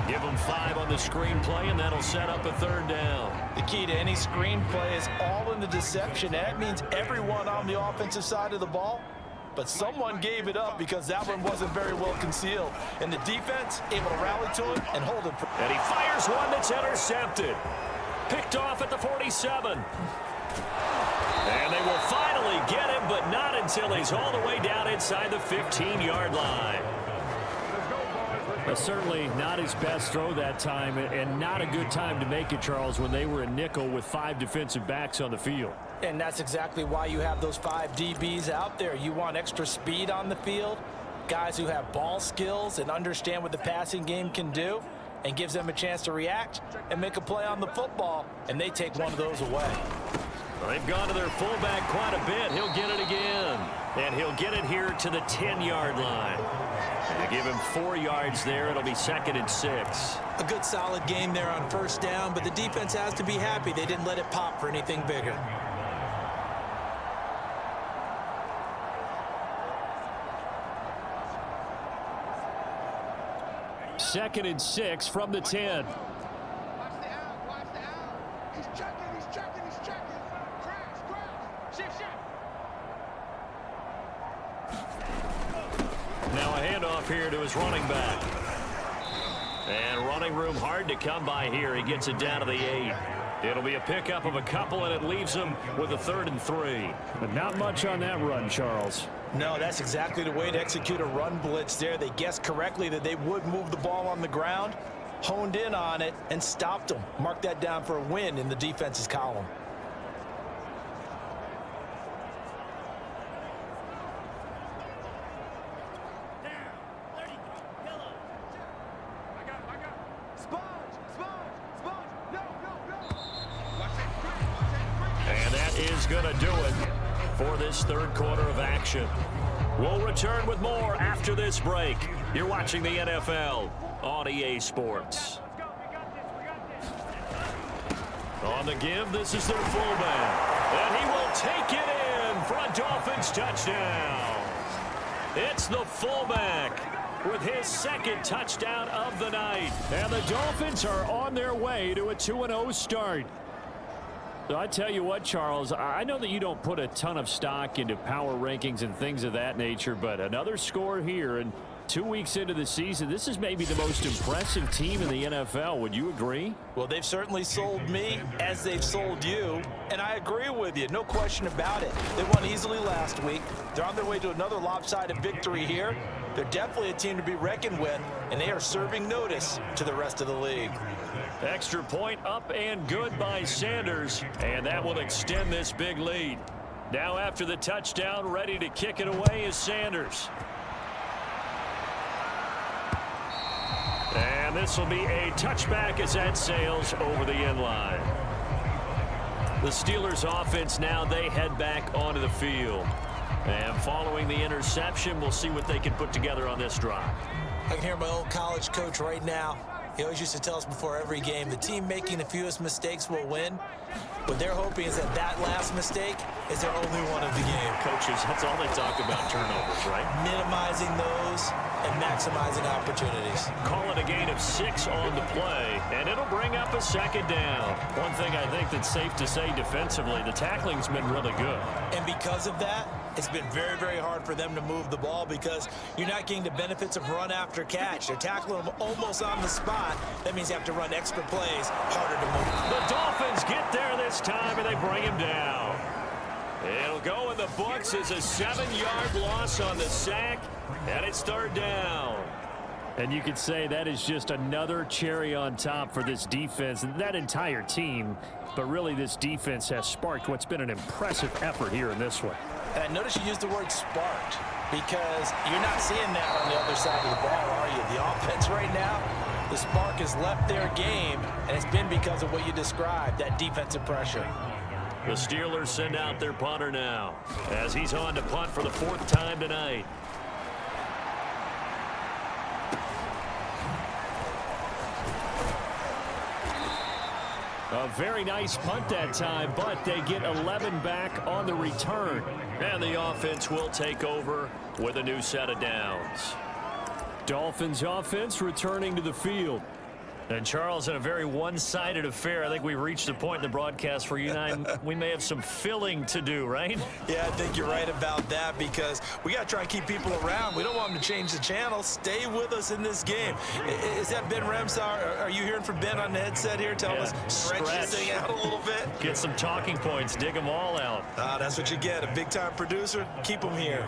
Give him 5 on the screenplay, and that'll set up a 3rd down. The key to any screenplay is all in the deception. That means everyone on the offensive side of the ball, but someone gave it up because that one wasn't very well concealed. And the defense able to rally to him and hold him. And he fires one that's intercepted. Picked off at the 47. And they will finally get him, but not until he's all the way down inside the 15-yard line. But certainly not his best throw that time, and not a good time to make it, Charles, when they were in nickel with 5 defensive backs on the field. And that's exactly why you have those 5 DBs out there. You want extra speed on the field, guys who have ball skills and understand what the passing game can do, and gives them a chance to react and make a play on the football, and they take one of those away. Well, they've gone to their fullback quite a bit. He'll get it again. And he'll get it here to the 10-yard line. And give him 4 yards there. It'll be 2nd and 6. A good solid game there on 1st down, but the defense has to be happy they didn't let it pop for anything bigger. Second and 6 from the 10. Watch the out, watch the out. He's checking, he's checking, he's checking. Crash. Shift. Now a handoff here to his running back. And running room hard to come by here. He gets it down to the 8. It'll be a pickup of a couple, and it leaves him with a 3rd and 3. But not much on that run, Charles. No, that's exactly the way to execute a run blitz there. They guessed correctly that they would move the ball on the ground, honed in on it, and stopped them. Mark that down for a win in the defense's column. going to do it for this third quarter of action. We'll return with more after this break. You're watching the NFL on EA Sports. On the give, this is their fullback. And he will take it in for a Dolphins touchdown. It's the fullback with his second touchdown of the night. And the Dolphins are on their way to a 2-0 start. So I tell you what, Charles, I know that you don't put a ton of stock into power rankings and things of that nature, but another score here, and 2 weeks into the season, this is maybe the most impressive team in the NFL. Would you agree? Well, they've certainly sold me as they've sold you, and I agree with you. No question about it. They won easily last week. They're on their way to another lopsided victory here. They're definitely a team to be reckoned with, and they are serving notice to the rest of the league. Extra point up and good by Sanders, and that will extend this big lead. Now after the touchdown, ready to kick it away is Sanders. And this will be a touchback as that sails over the end line. The Steelers offense now, they head back onto the field. And following the interception, we'll see what they can put together on this drive. I can hear my old college coach right now. He always used to tell us before every game, the team making the fewest mistakes will win. What they're hoping is that that last mistake is their only one of the game. Coaches, that's all they talk about, turnovers, right? Minimizing those and maximizing opportunities. Call it a gain of 6 on the play, and it'll bring up a second down. One thing I think that's safe to say defensively, the tackling's been really good. And because of that, it's been very, very hard for them to move the ball because you're not getting the benefits of run after catch. They're tackling them almost on the spot. That means you have to run extra plays, harder to move. The Dolphins get there this time, and they bring him down. It'll go in the books as a 7-yard loss on the sack, and it's third down. And you could say that is just another cherry on top for this defense and that entire team. But really, this defense has sparked what's been an impressive effort here in this one. And notice you used the word sparked because you're not seeing that on the other side of the ball, are you? The offense right now, the spark has left their game, and it's been because of what you described, that defensive pressure. The Steelers send out their punter now as he's on to punt for the 4th time tonight. A very nice punt that time, but they get 11 back on the return. And the offense will take over with a new set of downs. Dolphins offense returning to the field. And Charles, in a very one-sided affair, I think we've reached a point in the broadcast where you and I, we may have some filling to do, right? Yeah, I think you're right about that because we got to try and keep people around. We don't want them to change the channel. Stay with us in this game. Is that Ben Remsar? Are you hearing from Ben on the headset here telling us stretch this thing out a little bit? Get some talking points. Dig them all out. That's what you get. A big-time producer. Keep them here.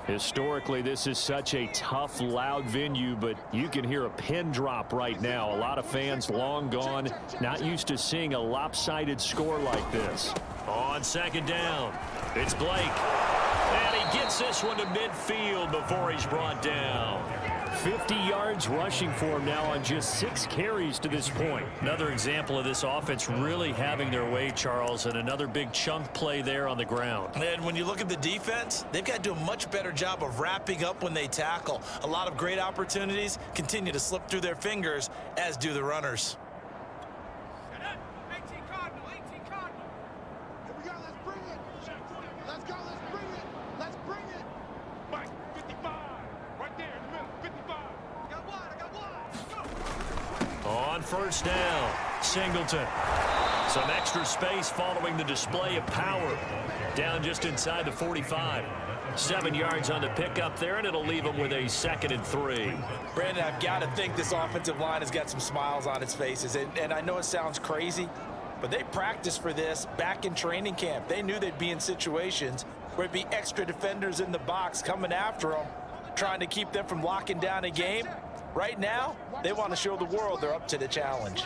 Historically, this is such a tough, loud venue, but you can hear a pin drop right now. A lot of fans long gone, not used to seeing a lopsided score like this. On second down, it's Blake. And he gets this one to midfield before he's brought down. 50 yards rushing for him now on just 6 carries to this point. Another example of this offense really having their way, Charles, and another big chunk play there on the ground. And when you look at the defense, they've got to do a much better job of wrapping up when they tackle. A lot of great opportunities continue to slip through their fingers, as do the runners. 18 Cardinal, 18 Cardinal. Here we go, let's bring it. Let's go, let's bring it. Let's bring it. Mike, 55. Right there in the middle, 55. I got one. Let's go. On first down, Singleton. Some extra space following the display of power. Down just inside the 45. 7 yards on the pickup there, and it'll leave them with a 2nd and 3. Brandon, I've got to think this offensive line has got some smiles on its faces. And I know it sounds crazy, but they practiced for this back in training camp. They knew they'd be in situations where it'd be extra defenders in the box coming after them, trying to keep them from locking down a game. Right now, they want to show the world they're up to the challenge.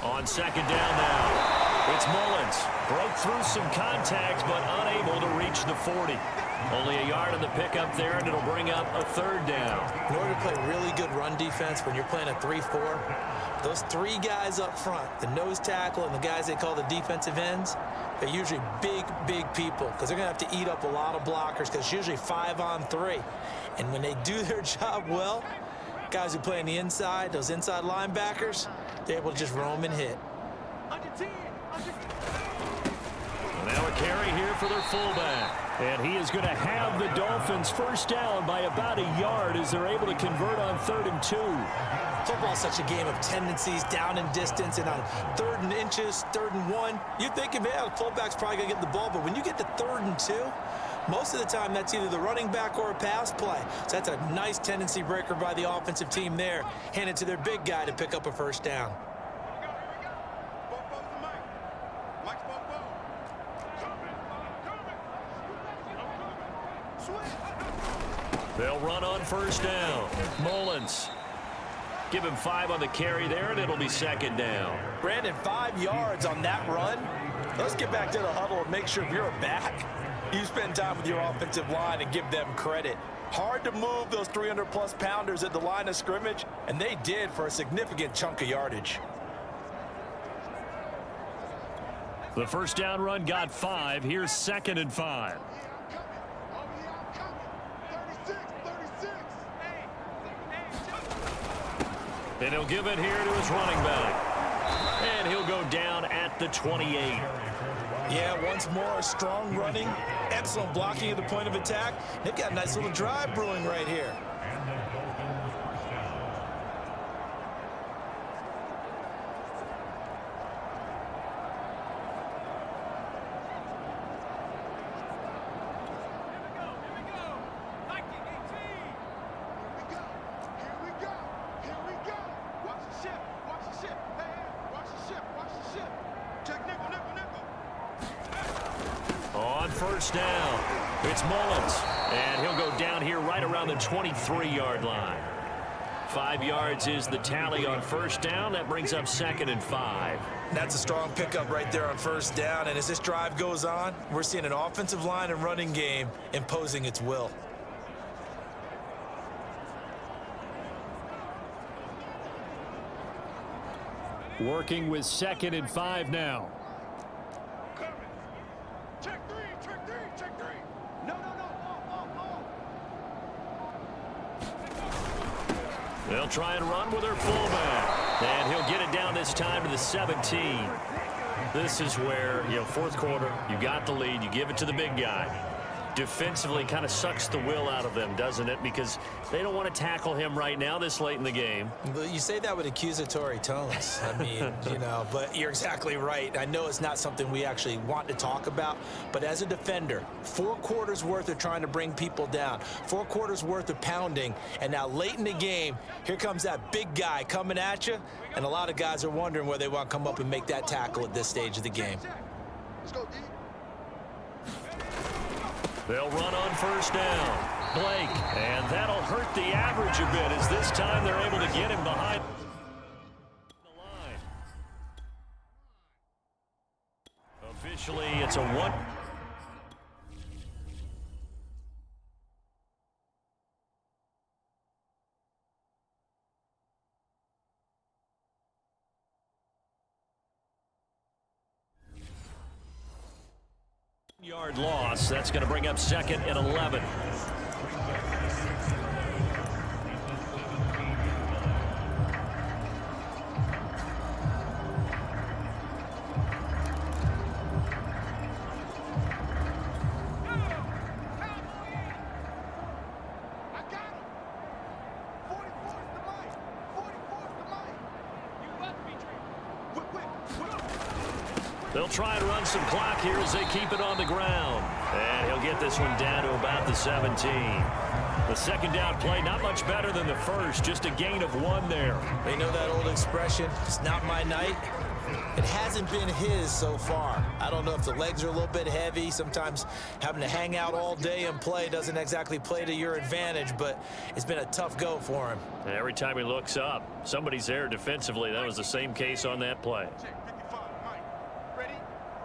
On 2nd down now, it's Mullins. Broke through some contacts, but unable to reach the 40. Only a yard on the pickup there, and it'll bring up a 3rd down. In order to play really good run defense when you're playing a 3-4, those 3 guys up front, the nose tackle and the guys they call the defensive ends, they're usually big people because they're going to have to eat up a lot of blockers because it's usually 5-on-3. And when they do their job well, guys who play on the inside, those inside linebackers, they're able to just roam and hit. Now a carry here for their fullback. And he is going to have the Dolphins first down by about a yard as they're able to convert on 3rd and 2. Football is such a game of tendencies, down and distance, and on 3rd and inches, 3rd and 1, you're thinking, man, the fullback's probably going to get the ball. But when you get to 3rd and 2, most of the time that's either the running back or a pass play. So that's a nice tendency breaker by the offensive team there. Hand it to their big guy to pick up a first down. They'll run on first down. Mullins. Give him 5 on the carry there, and it'll be 2nd down. Brandon, 5 yards on that run. Let's get back to the huddle and make sure if you're a back, you spend time with your offensive line and give them credit. Hard to move those 300-plus pounders at the line of scrimmage, and they did for a significant chunk of yardage. The first down run got 5. Here's 2nd and 5. And he'll give it here to his running back. And he'll go down at the 28. Yeah, once more, strong running, excellent blocking at the point of attack. They've got a nice little drive brewing right here. First down. It's Mullins. And he'll go down here right around the 23-yard line. 5 yards is the tally on first down. That brings up 2nd and 5. That's a strong pickup right there on first down. And as this drive goes on, we're seeing an offensive line and running game imposing its will. Working with 2nd and 5 now. They'll try and run with their fullback. And he'll get it down this time to the 17. This is where, 4th quarter, you got the lead, you give it to the big guy. Defensively kind of sucks the will out of them, doesn't it? Because they don't want to tackle him right now this late in the game. But you say that with accusatory tones. I mean, but you're exactly right. I know it's not something we actually want to talk about, but as a defender, 4 quarters worth of trying to bring people down, 4 quarters worth of pounding, and now late in the game, here comes that big guy coming at you, and a lot of guys are wondering where they want to come up and make that tackle at this stage of the game. Let's go, D. They'll run on first down. Blake, and that'll hurt the average a bit as this time they're able to get him behind the line. Officially, it's a 1. Yard loss. That's going to bring up 2nd and 11. They'll try and run some clock here as they keep it on the ground. And he'll get this one down to about the 17. The second down play, not much better than the first, just a gain of 1 there. They know that old expression, it's not my night. It hasn't been his so far. I don't know if the legs are a little bit heavy. Sometimes having to hang out all day and play doesn't exactly play to your advantage, but it's been a tough go for him. And every time he looks up, somebody's there defensively. That was the same case on that play. Check 55, Mike. Ready?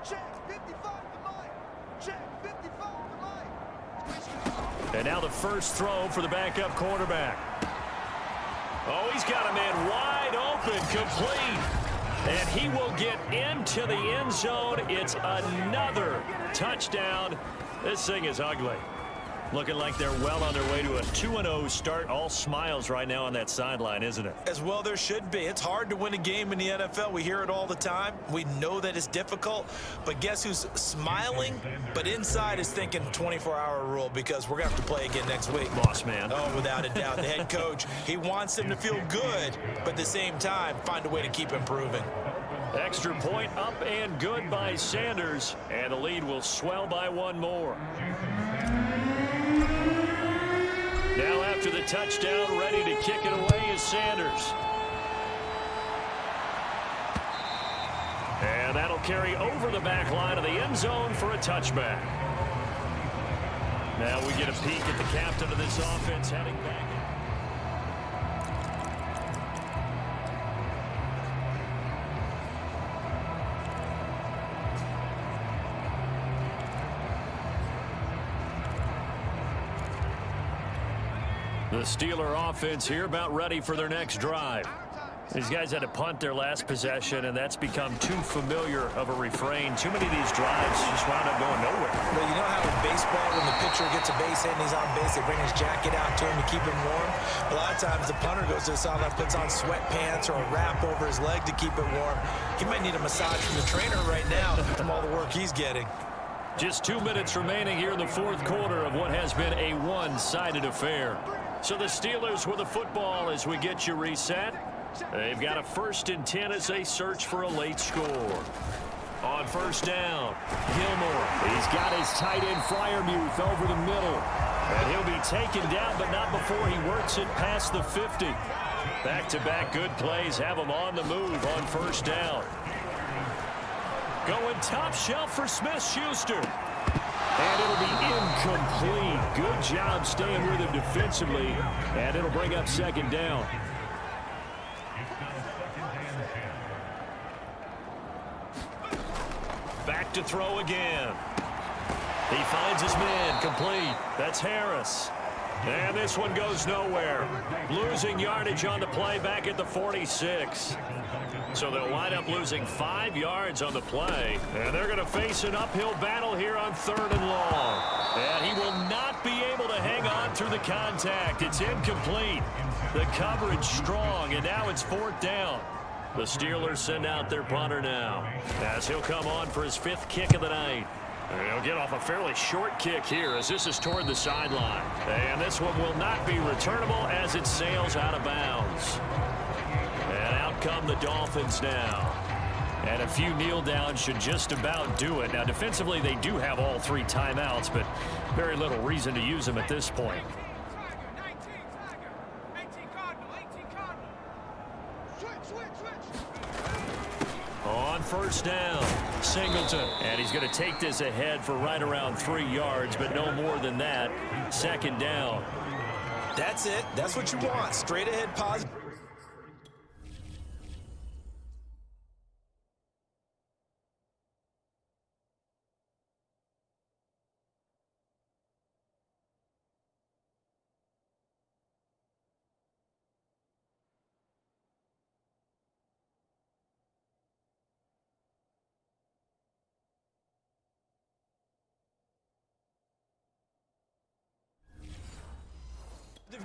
Check 55 to Mike. Check 55 to Mike. And now the first throw for the backup quarterback. Oh, he's got a man wide open, complete. And he will get into the end zone. It's another touchdown. This thing is ugly. Looking like they're well on their way to a 2-0 start. All smiles right now on that sideline, isn't it? As well there should be. It's hard to win a game in the NFL. We hear it all the time. We know that it's difficult. But guess who's smiling? But inside is thinking 24-hour rule because we're going to have to play again next week. Boss man. Oh, without a doubt. The head coach, he wants them to feel good, but at the same time, find a way to keep improving. Extra point up and good by Sanders. And the lead will swell by 1 more. Now after the touchdown, ready to kick it away is Sanders. And that'll carry over the back line of the end zone for a touchback. Now we get a peek at the captain of this offense heading back. The Steeler offense here about ready for their next drive. These guys had to punt their last possession, and that's become too familiar of a refrain. Too many of these drives just wound up going nowhere. Well, you know how in baseball, when the pitcher gets a base hit and he's on base, they bring his jacket out to him to keep him warm? A lot of times the punter goes to the sideline, puts on sweatpants or a wrap over his leg to keep it warm. He might need a massage from the trainer right now from all the work he's getting. Just 2 minutes remaining here in the fourth quarter of what has been a one-sided affair. So the Steelers with the football as we get you reset. They've got a 1st and 10 as they search for a late score. On first down, Gilmore. He's got his tight end Freiermuth over the middle. And he'll be taken down, but not before he works it past the 50. Back-to-back good plays have him on the move on first down. Going top shelf for Smith-Schuster. And it'll be incomplete. Good job staying with him defensively. And it'll bring up second down. Back to throw again. He finds his man, complete. That's Harris. And this one goes nowhere. Losing yardage on the play back at the 46. So they'll wind up losing 5 yards on the play. And they're going to face an uphill battle here on 3rd and long. And he will not be able to hang on through the contact. It's incomplete. The coverage strong, and now it's 4th down. The Steelers send out their punter now, as he'll come on for his 5th kick of the night. And he'll get off a fairly short kick here as this is toward the sideline. And this one will not be returnable as it sails out of bounds. And out come the Dolphins now. And a few kneel downs should just about do it. Now defensively they do have all 3 timeouts, but very little reason to use them at this point. On first down, Singleton. And he's going to take this ahead for right around 3 yards, but no more than that. 2nd down. That's it. That's what you want. Straight ahead positive.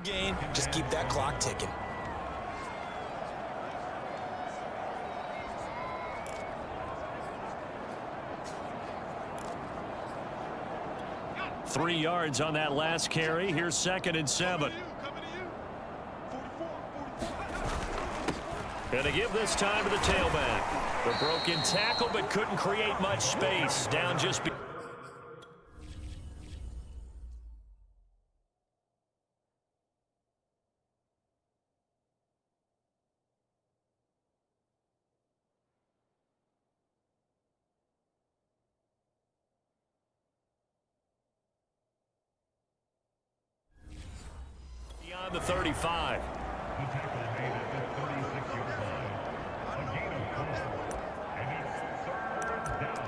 Gain, just keep that clock ticking. Three yards on that last carry. Here's 2nd and 7. Going to give this time to the tailback. The broken tackle, but couldn't create much space. Down just beyond the 35. The tackle made at the 36-yard line. A gain of 4. And it's third down.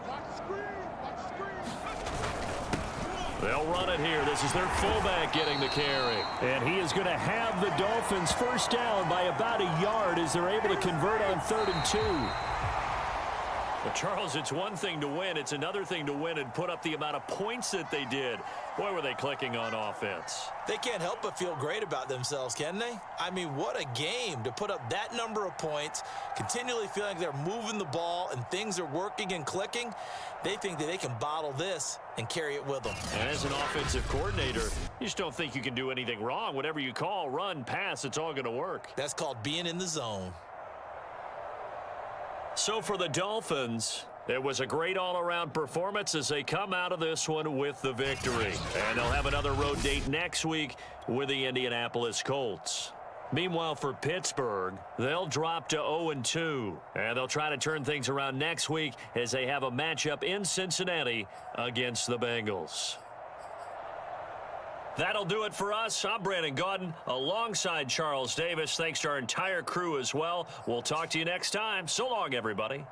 Watch the screen. Watch the screen. They'll run it here. This is their fullback getting the carry. And he is going to have the Dolphins first down by about a yard as they're able to convert on 3rd and 2. Well, Charles, it's one thing to win. It's another thing to win and put up the amount of points that they did. Boy, were they clicking on offense. They can't help but feel great about themselves, can they? I mean, what a game to put up that number of points, continually feeling like they're moving the ball and things are working and clicking. They think that they can bottle this and carry it with them. And as an offensive coordinator, you just don't think you can do anything wrong. Whatever you call, run, pass, it's all going to work. That's called being in the zone. So for the Dolphins, it was a great all-around performance as they come out of this one with the victory. And they'll have another road date next week with the Indianapolis Colts. Meanwhile, for Pittsburgh, they'll drop to 0-2. And they'll try to turn things around next week as they have a matchup in Cincinnati against the Bengals. That'll do it for us. I'm Brandon Gaudin alongside Charles Davis. Thanks to our entire crew as well. We'll talk to you next time. So long, everybody.